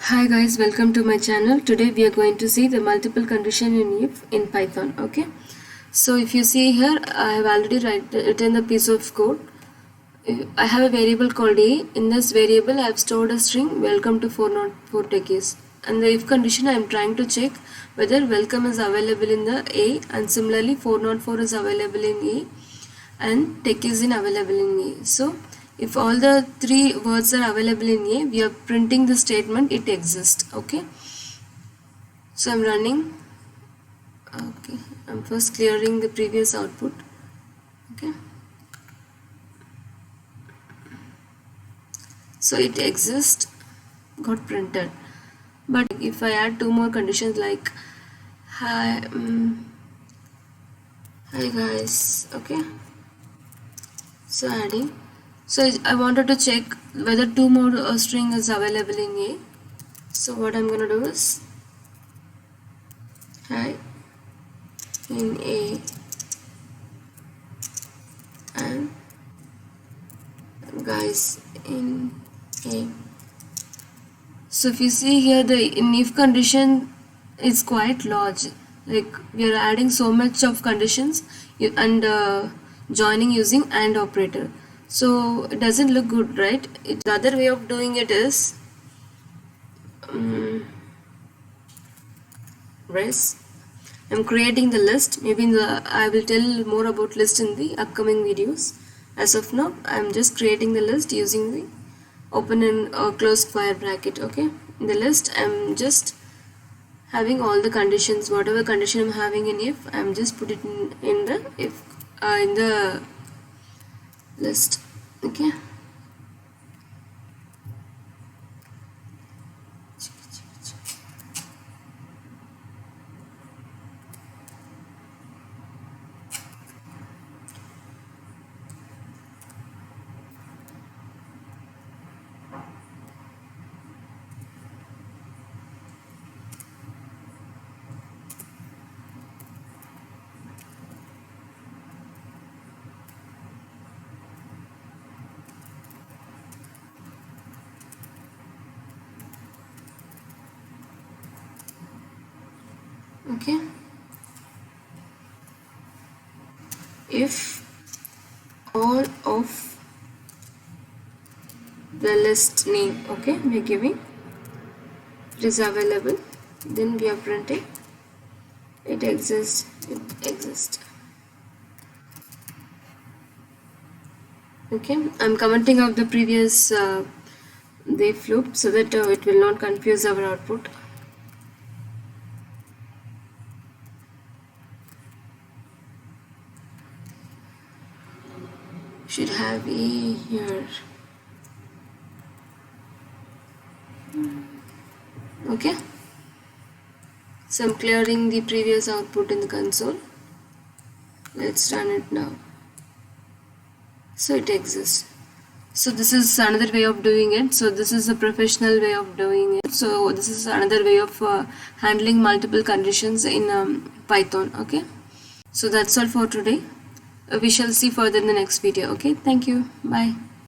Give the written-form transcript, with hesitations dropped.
Hi guys, welcome to my channel. Today we are going to see the multiple condition in if in Python. Okay, so if you see here, I have already written the piece of code. I have a variable called a. In this variable I have stored a string welcome to 404 techies, and the if condition I am trying to check whether welcome is available in the a, and similarly 404 is available in a and techies is available in a. So if all the three words are available in a, we are printing the statement it exists. Okay, so I'm running. Okay, I'm first clearing the previous output. Okay, so it exists got printed, but if I add two more conditions like hi, hi guys. Okay, so adding, so I wanted to check whether two more string is available in a. So what I'm gonna do is hi in a and guys in a. So if you see here, the if condition is quite large, like we are adding so much of conditions and joining using AND operator, so it doesn't look good, right? The other way of doing it is res. I'm creating the list. Maybe I will tell more about list in the upcoming videos. As of now, I'm just creating the list using the open and close square bracket. Okay, in the list I'm just having all the conditions, whatever condition I'm having in if, I'm just put it in the if in the list. Okay, okay, if all of the list name, okay, we're giving it is available, then we are printing it exists, it exists. Okay, I'm commenting out the previous the loop so that it will not confuse our output. Should have a here. Okay, so I'm clearing the previous output in the console. Let's run it now. So it exists. So this is another way of doing it. So this is a professional way of doing it. So this is another way of handling multiple conditions in Python. Okay, so that's all for today. We shall see further in the next video. Okay, thank you. Bye.